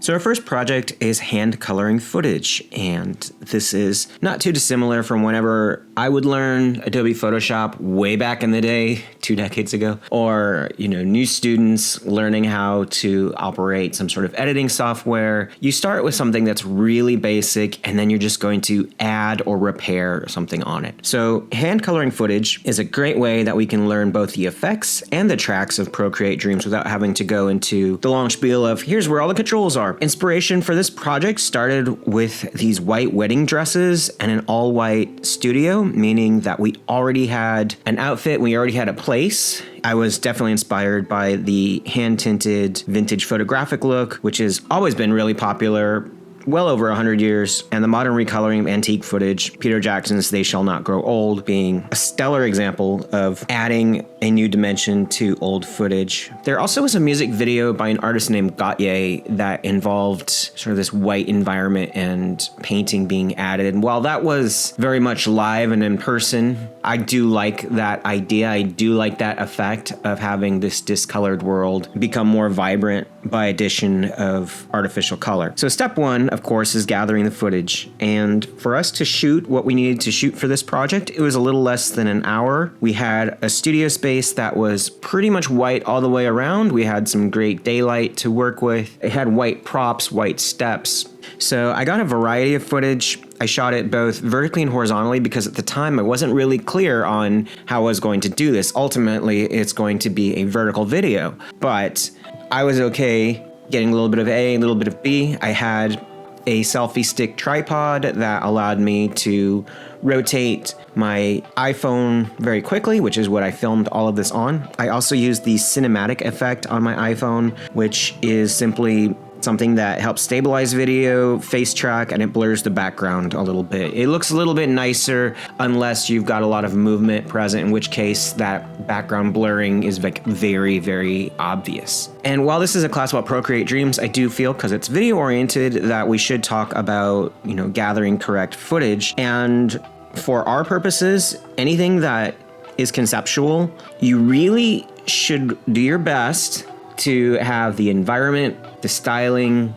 So our first project is hand coloring footage, and this is not too dissimilar from whenever I would learn Adobe Photoshop way back in the day, 2 decades ago, or, new students learning how to operate some sort of editing software. You start with something that's really basic, and then you're just going to add or repair something on it. So hand coloring footage is a great way that we can learn both the effects and the tracks of Procreate Dreams without having to go into the long spiel of here's where all the controls are. Inspiration for this project started with these white wedding dresses and an all-white studio, meaning that we already had an outfit, we already had a place. I was definitely inspired by the hand-tinted vintage photographic look, which has always been really popular, well over 100 years, and the modern recoloring of antique footage, Peter Jackson's They Shall Not Grow Old being a stellar example of adding a new dimension to old footage. There also was a music video by an artist named Gautier that involved sort of this white environment and painting being added. And while that was very much live and in person, I do like that idea. I do like that effect of having this discolored world become more vibrant by addition of artificial color. So step one, of course, is gathering the footage. And for us to shoot what we needed to shoot for this project, it was a little less than an hour. We had a studio space that was pretty much white all the way around. We had some great daylight to work with. It had white props, white steps. So I got a variety of footage. I shot it both vertically and horizontally because at the time I wasn't really clear on how I was going to do this. Ultimately, it's going to be a vertical video, but I was okay getting a little bit of A, a little bit of B. I had a selfie stick tripod that allowed me to rotate my iPhone very quickly, which is what I filmed all of this on. I also used the cinematic effect on my iPhone, which is simply something that helps stabilize video, face track, and it blurs the background a little bit. It looks a little bit nicer unless you've got a lot of movement present, in which case that background blurring is like very, very obvious. And while this is a class about Procreate Dreams, I do feel, because it's video oriented, that we should talk about, gathering correct footage. And for our purposes, anything that is conceptual, you really should do your best to have the environment, the styling,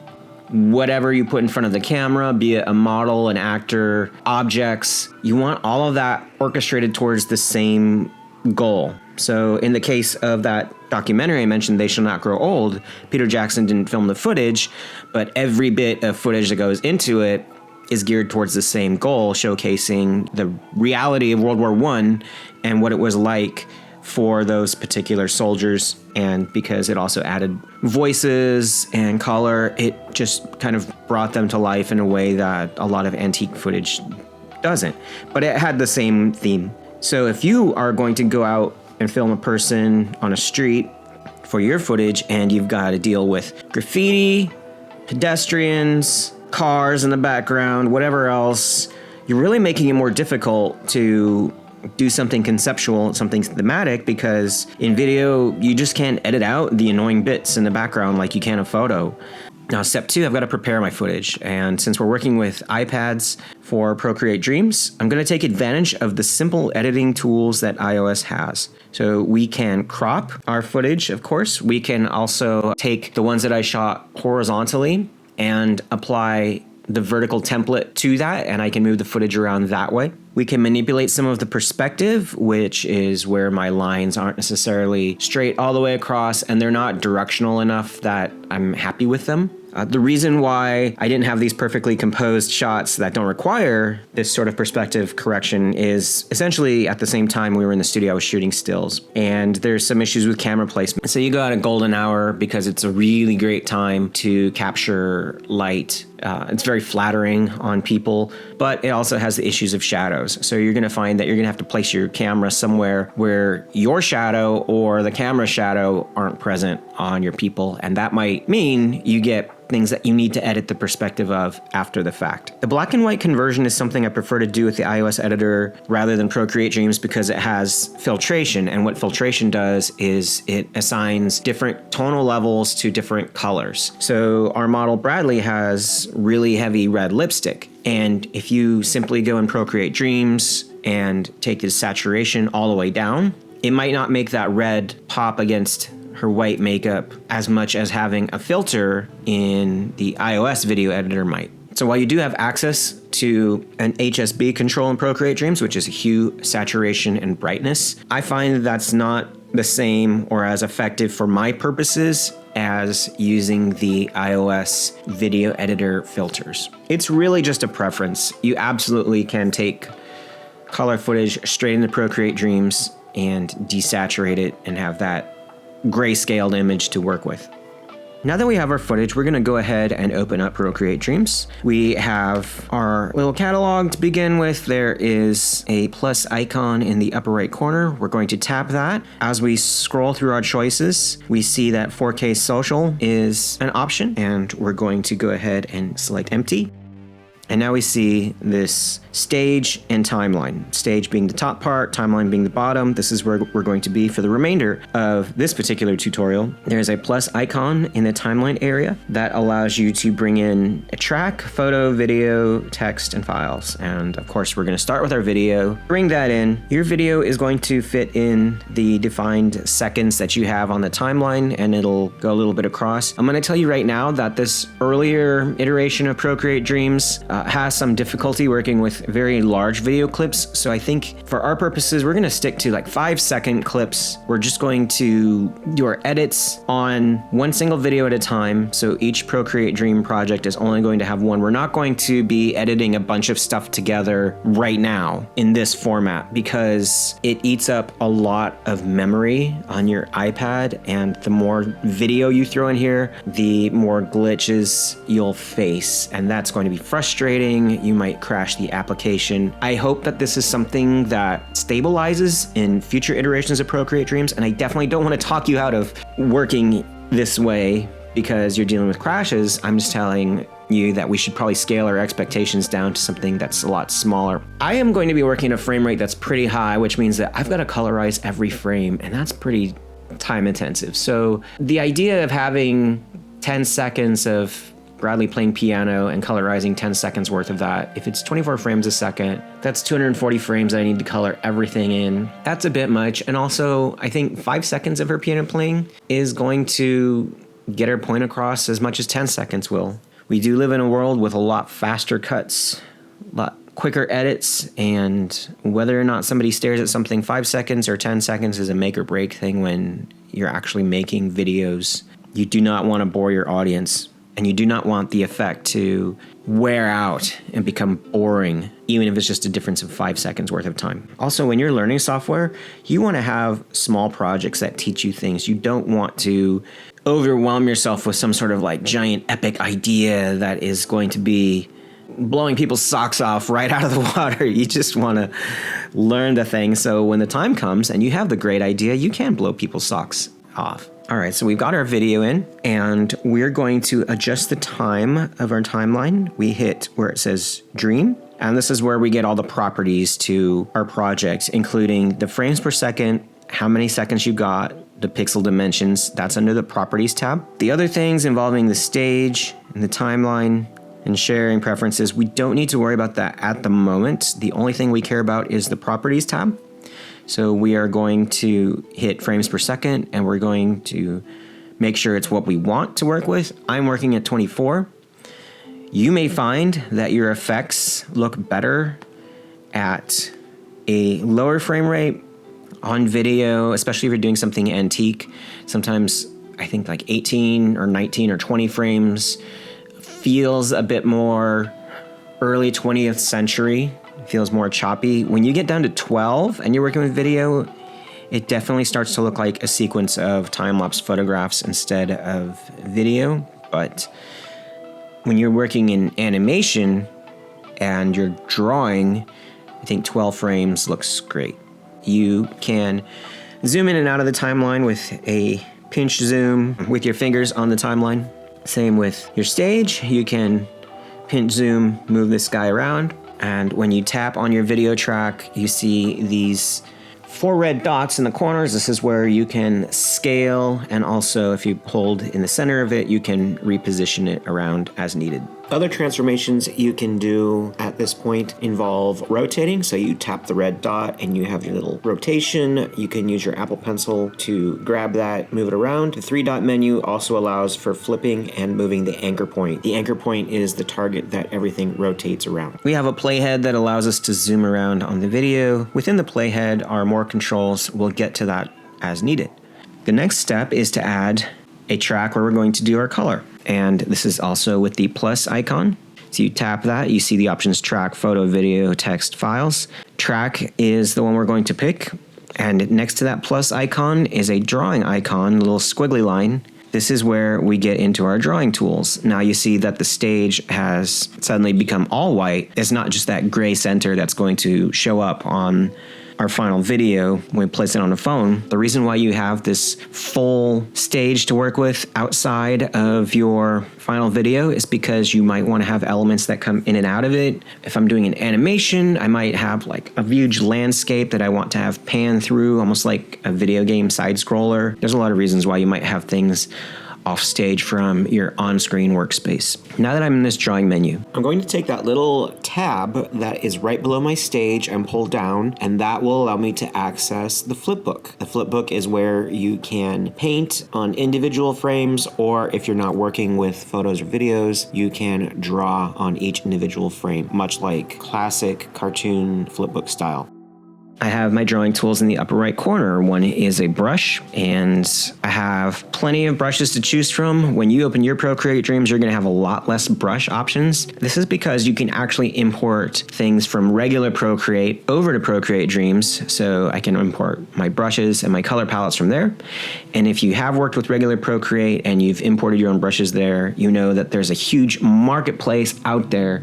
whatever you put in front of the camera, be it a model, an actor, objects, you want all of that orchestrated towards the same goal. So in the case of that documentary I mentioned, They Shall Not Grow Old, Peter Jackson didn't film the footage, but every bit of footage that goes into it is geared towards the same goal, showcasing the reality of World War I and what it was like for those particular soldiers. And because it also added voices and color, it just kind of brought them to life in a way that a lot of antique footage doesn't. But it had the same theme. So if you are going to go out and film a person on a street for your footage and you've got to deal with graffiti, pedestrians, cars in the background, whatever else, you're really making it more difficult to do something conceptual, something thematic, because in video, you just can't edit out the annoying bits in the background like you can a photo. Now, step 2, I've got to prepare my footage. And since we're working with iPads for Procreate Dreams, I'm going to take advantage of the simple editing tools that iOS has. So we can crop our footage, of course. We can also take the ones that I shot horizontally and apply the vertical template to that, and I can move the footage around that way. We can manipulate some of the perspective, which is where my lines aren't necessarily straight all the way across and they're not directional enough that I'm happy with them. The reason why I didn't have these perfectly composed shots that don't require this sort of perspective correction is essentially at the same time we were in the studio, I was shooting stills, and there's some issues with camera placement. So you go at a golden hour because it's a really great time to capture light. It's very flattering on people, but it also has the issues of shadows. So you're going to find that you're going to have to place your camera somewhere where your shadow or the camera shadow aren't present on your people, and that might mean you get things that you need to edit the perspective of after the fact. The black and white conversion is something I prefer to do with the iOS editor rather than Procreate Dreams because it has filtration, and what filtration does is it assigns different tonal levels to different colors. So our model Bradley has really heavy red lipstick, and if you simply go in Procreate Dreams and take the saturation all the way down, it might not make that red pop against her white makeup as much as having a filter in the iOS video editor might. So while you do have access to an HSB control in Procreate Dreams, which is hue, saturation, and brightness, I find that that's not the same or as effective for my purposes as using the iOS video editor filters. It's really just a preference. You absolutely can take color footage straight into Procreate Dreams and desaturate it and have that grayscaled image to work with. Now that we have our footage, we're gonna go ahead and open up Procreate Dreams. We have our little catalog to begin with. There is a plus icon in the upper right corner. We're going to tap that. As we scroll through our choices, we see that 4K social is an option, and we're going to go ahead and select empty. And now we see this stage and timeline. Stage being the top part, timeline being the bottom. This is where we're going to be for the remainder of this particular tutorial. There's a plus icon in the timeline area that allows you to bring in a track, photo, video, text, and files. And of course, we're gonna start with our video. Bring that in. Your video is going to fit in the defined seconds that you have on the timeline, and it'll go a little bit across. I'm gonna tell you right now that this earlier iteration of Procreate Dreams has some difficulty working with very large video clips. So I think for our purposes, we're gonna stick to like 5-second clips. We're just going to do our edits on one single video at a time. So each Procreate Dream project is only going to have one. We're not going to be editing a bunch of stuff together right now in this format because it eats up a lot of memory on your iPad, and the more video you throw in here, the more glitches you'll face, and that's going to be frustrating. You might crash the application. I hope that this is something that stabilizes in future iterations of Procreate Dreams, and I definitely don't want to talk you out of working this way because you're dealing with crashes. I'm just telling you that we should probably scale our expectations down to something that's a lot smaller. I am going to be working at a frame rate that's pretty high, which means that I've got to colorize every frame, and that's pretty time intensive. So the idea of having 10 seconds of Bradley playing piano and colorizing 10 seconds worth of that, if it's 24 frames a second, that's 240 frames that I need to color everything in. That's a bit much. And also, I think 5 seconds of her piano playing is going to get her point across as much as 10 seconds will. We do live in a world with a lot faster cuts, a lot quicker edits, and whether or not somebody stares at something 5 seconds or 10 seconds is a make or break thing when you're actually making videos. You do not want to bore your audience, and you do not want the effect to wear out and become boring, even if it's just a difference of 5 seconds worth of time. Also, when you're learning software, you want to have small projects that teach you things. You don't want to overwhelm yourself with some sort of like giant epic idea that is going to be blowing people's socks off right out of the water. You just want to learn the thing, so when the time comes and you have the great idea, you can blow people's socks off. All right, so we've got our video in, and we're going to adjust the time of our timeline. We hit where it says Dream, and this is where we get all the properties to our project, including the frames per second, how many seconds you got, the pixel dimensions. That's under the Properties tab. The other things involving the stage and the timeline and sharing preferences, we don't need to worry about that at the moment. The only thing we care about is the Properties tab. So we are going to hit frames per second, and we're going to make sure it's what we want to work with. I'm working at 24. You may find that your effects look better at a lower frame rate on video, especially if you're doing something antique. Sometimes I think like 18 or 19 or 20 frames feels a bit more early 20th century. Feels more choppy. When you get down to 12 and you're working with video, it definitely starts to look like a sequence of time-lapse photographs instead of video. But when you're working in animation and you're drawing, I think 12 frames looks great. You can zoom in and out of the timeline with a pinch zoom with your fingers on the timeline. Same with your stage. You can pinch zoom, move this guy around. And when you tap on your video track, you see these 4 red dots in the corners. This is where you can scale, and also if you hold in the center of it, you can reposition it around as needed. Other transformations you can do at this point involve rotating. So you tap the red dot and you have your little rotation. You can use your Apple Pencil to grab that, move it around. The 3-dot menu also allows for flipping and moving the anchor point. The anchor point is the target that everything rotates around. We have a playhead that allows us to zoom around on the video. Within the playhead are more controls. We'll get to that as needed. The next step is to add a track where we're going to do our color. And this is also with the plus icon. So you tap that, you see the options track, photo, video, text, files. Track is the one we're going to pick. And next to that plus icon is a drawing icon, a little squiggly line. This is where we get into our drawing tools. Now you see that the stage has suddenly become all white. It's not just that gray center that's going to show up on our final video when we place it on a phone. The reason why you have this full stage to work with outside of your final video is because you might want to have elements that come in and out of it. If I'm doing an animation, I might have like a huge landscape that I want to have pan through, almost like a video game side scroller. There's a lot of reasons why you might have things off stage from your on-screen workspace. Now that I'm in this drawing menu, I'm going to take that little tab that is right below my stage and pull down, and that will allow me to access the flipbook. The flipbook is where you can paint on individual frames, or if you're not working with photos or videos, you can draw on each individual frame, much like classic cartoon flipbook style. I have my drawing tools in the upper right corner. One is a brush, and I have plenty of brushes to choose from. When you open your Procreate Dreams, you're going to have a lot less brush options. This is because you can actually import things from regular Procreate over to Procreate Dreams. So I can import my brushes and my color palettes from there. And if you have worked with regular Procreate and you've imported your own brushes there, you know that there's a huge marketplace out there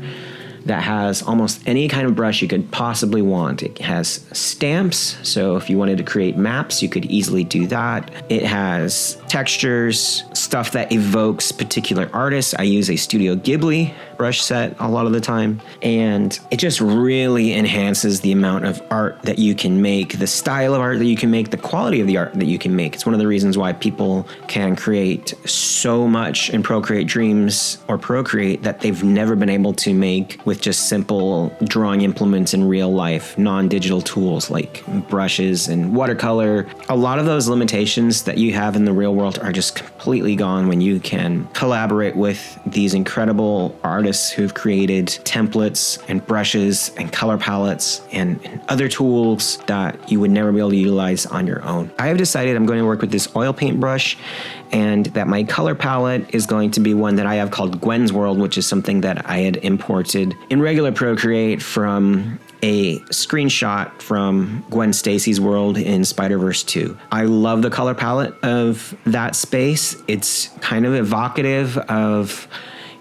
that has almost any kind of brush you could possibly want. It has stamps, so if you wanted to create maps, you could easily do that. It has textures, stuff that evokes particular artists. I use a Studio Ghibli brush set a lot of the time, and it just really enhances the amount of art that you can make, the style of art that you can make, the quality of the art that you can make. It's one of the reasons why people can create so much in Procreate Dreams or Procreate that they've never been able to make with just simple drawing implements in real life, non-digital tools like brushes and watercolor. A lot of those limitations that you have in the real world are just completely gone when you can collaborate with these incredible artists who've created templates and brushes and color palettes and other tools that you would never be able to utilize on your own. I have decided I'm going to work with this oil paint brush, and that my color palette is going to be one that I have called Gwen's World, which is something that I had imported in regular Procreate from a screenshot from Gwen Stacy's world in Spider-Verse 2. I love the color palette of that space. It's kind of evocative of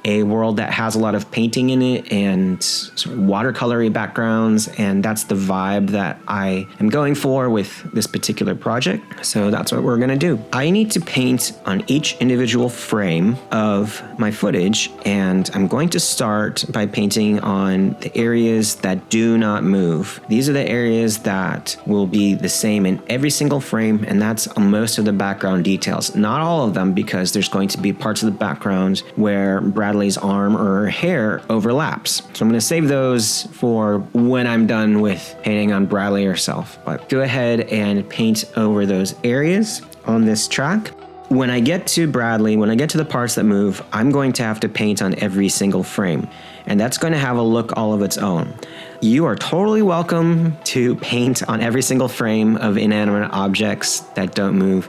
a world that has a lot of painting in it and sort of watercolory backgrounds, and that's the vibe that I am going for with this particular project. So that's what we're gonna do. I need to paint on each individual frame of my footage, and I'm going to start by painting on the areas that do not move. These are the areas that will be the same in every single frame, and that's most of the background details. Not all of them, because there's going to be parts of the background where Bradley's arm or hair overlaps. So I'm going to save those for when I'm done with painting on Bradley herself. But go ahead and paint over those areas on this track. When I get to Bradley, when I get to the parts that move, I'm going to have to paint on every single frame. And that's going to have a look all of its own. You are totally welcome to paint on every single frame of inanimate objects that don't move.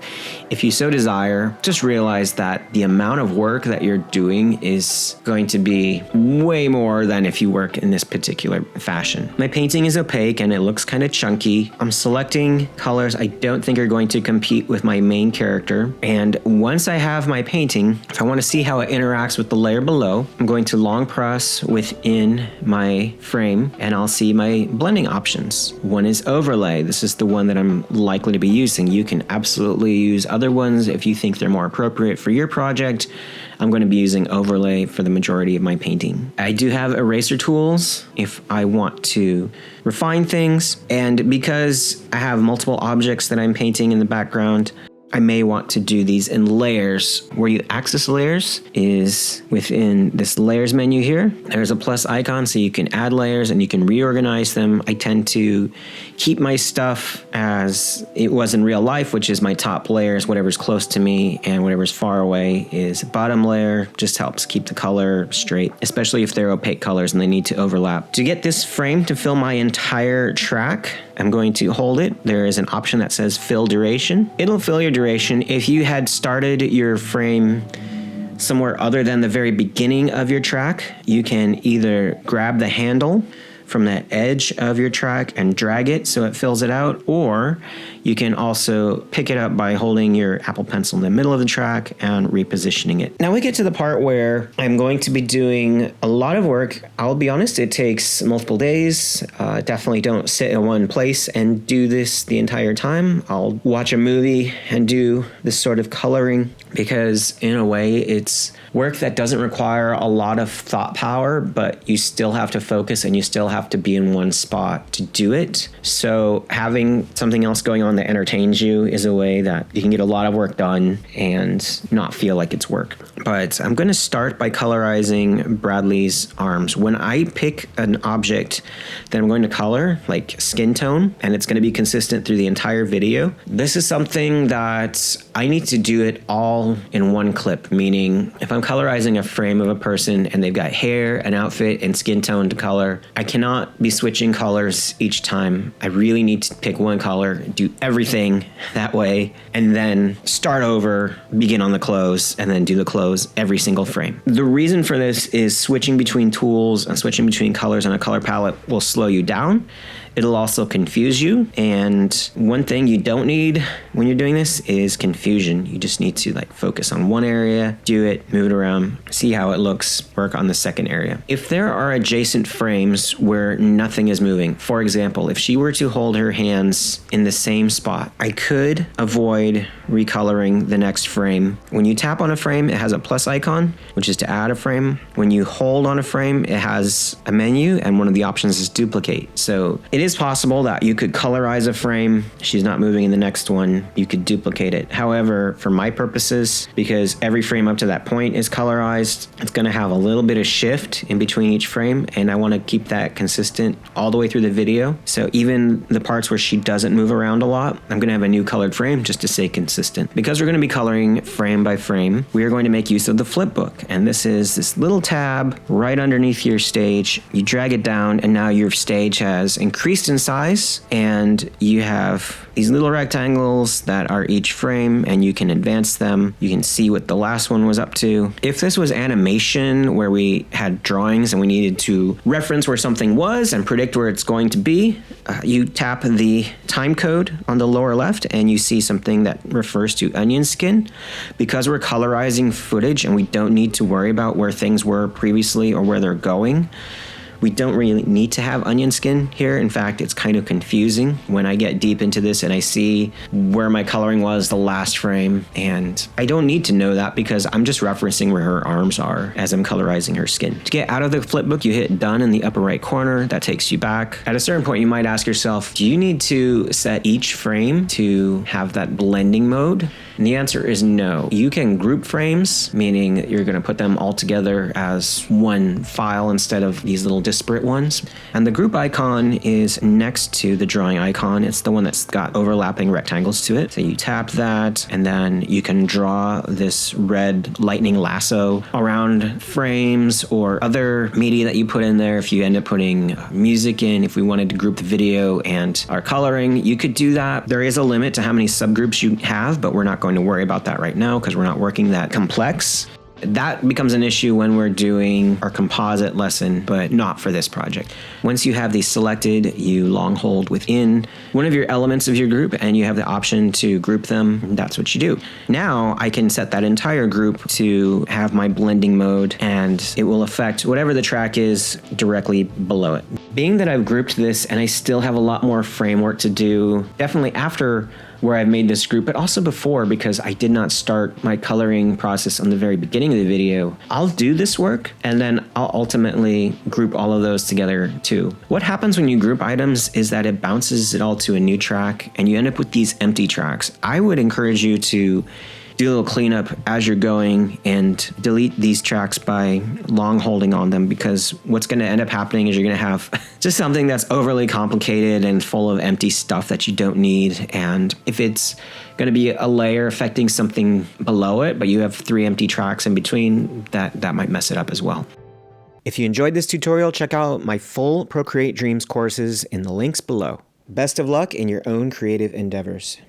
If you so desire, just realize that the amount of work that you're doing is going to be way more than if you work in this particular fashion. My painting is opaque and it looks kind of chunky. I'm selecting colors I don't think are going to compete with my main character. And once I have my painting, if I want to see how it interacts with the layer below, I'm going to long press within my frame, and I'll I'll see my blending options. One is overlay. This is the one that I'm likely to be using. You can absolutely use other ones if you think they're more appropriate for your project. I'm going to be using overlay for the majority of my painting. I do have eraser tools if I want to refine things, and because I have multiple objects that I'm painting in the background, I may want to do these in layers. Where you access layers is within this layers menu here. There's a plus icon so you can add layers and you can reorganize them. I tend to keep my stuff as it was in real life, which is my top layers, whatever's close to me, and whatever's far away is bottom layer. Just helps keep the color straight, especially if they're opaque colors and they need to overlap. To get this frame to fill my entire track, I'm going to hold it. There is an option that says fill duration. It'll fill your duration. If you had started your frame somewhere other than the very beginning of your track, you can either grab the handle from the edge of your track and drag it so it fills it out, or you can also pick it up by holding your Apple Pencil in the middle of the track and repositioning it. Now we get to the part where I'm going to be doing a lot of work. I'll be honest, it takes multiple days. Definitely don't sit in one place and do this the entire time. I'll watch a movie and do this sort of coloring because in a way it's work that doesn't require a lot of thought power, but you still have to focus and you still have to be in one spot to do it. So having something else going on that entertains you is a way that you can get a lot of work done and not feel like it's work. But I'm going to start by colorizing Bradley's arms. When I pick an object that I'm going to color, like skin tone, and it's going to be consistent through the entire video, this is something that I need to do it all in one clip, meaning if I'm colorizing a frame of a person and they've got hair, an outfit, and skin tone to color, I cannot be switching colors each time. I really need to pick one color, do everything that way, and then start over, begin on the close, and then do the close every single frame. The reason for this is switching between tools and switching between colors on a color palette will slow you down. It'll also confuse you. And one thing you don't need when you're doing this is confusion. You just need to focus on one area, do it, move it around, see how it looks, work on the second area. If there are adjacent frames where nothing is moving, for example, if she were to hold her hands in the same spot, I could avoid recoloring the next frame. When you tap on a frame, it has a plus icon, which is to add a frame. When you hold on a frame, it has a menu, and one of the options is duplicate. So it is possible that you could colorize a frame, she's not moving in the next one, you could duplicate it. However, for my purposes, because every frame up to that point is colorized, it's going to have a little bit of shift in between each frame, and I want to keep that consistent all the way through the video. So even the parts where she doesn't move around a lot, I'm going to have a new colored frame just to stay consistent. Because we're going to be coloring frame by frame, we are going to make use of the flip book, and this is this little tab right underneath your stage. You drag it down, and now your stage has increased in size, and you have these little rectangles that are each frame, and you can advance them. You can see what the last one was up to. If this was animation where we had drawings and we needed to reference where something was and predict where it's going to be, you tap the time code on the lower left and you see something that refers to onion skin. Because we're colorizing footage and we don't need to worry about where things were previously or where they're going, we don't really need to have onion skin here. In fact, it's kind of confusing when I get deep into this and I see where my coloring was the last frame, and I don't need to know that because I'm just referencing where her arms are as I'm colorizing her skin. To get out of the flipbook, you hit done in the upper right corner. That takes you back. At a certain point, you might ask yourself, do you need to set each frame to have that blending mode? And the answer is no. You can group frames, meaning you're going to put them all together as one file instead of these little disparate ones. And the group icon is next to the drawing icon. It's the one that's got overlapping rectangles to it. So you tap that, and then you can draw this red lightning lasso around frames or other media that you put in there. If you end up putting music in, if we wanted to group the video and our coloring, you could do that. There is a limit to how many subgroups you have, but we're not going to worry about that right now because we're not working that complex. That becomes an issue when we're doing our composite lesson, but not for this project. Once you have these selected, you long hold within one of your elements of your group and you have the option to group them. That's what you do. Now I can set that entire group to have my blending mode, and it will affect whatever the track is directly below it. Being that I've grouped this and I still have a lot more framework to do, definitely after where I've made this group, but also before, because I did not start my coloring process on the very beginning of the video, I'll do this work and then I'll ultimately group all of those together too. What happens when you group items is that it bounces it all to a new track and you end up with these empty tracks. I would encourage you to do a little cleanup as you're going and delete these tracks by long holding on them, because what's going to end up happening is you're going to have just something that's overly complicated and full of empty stuff that you don't need. And if it's going to be a layer affecting something below it, but you have 3 empty tracks in between, that might mess it up as well. If you enjoyed this tutorial, check out my full Procreate Dreams courses in the links below. Best of luck in your own creative endeavors.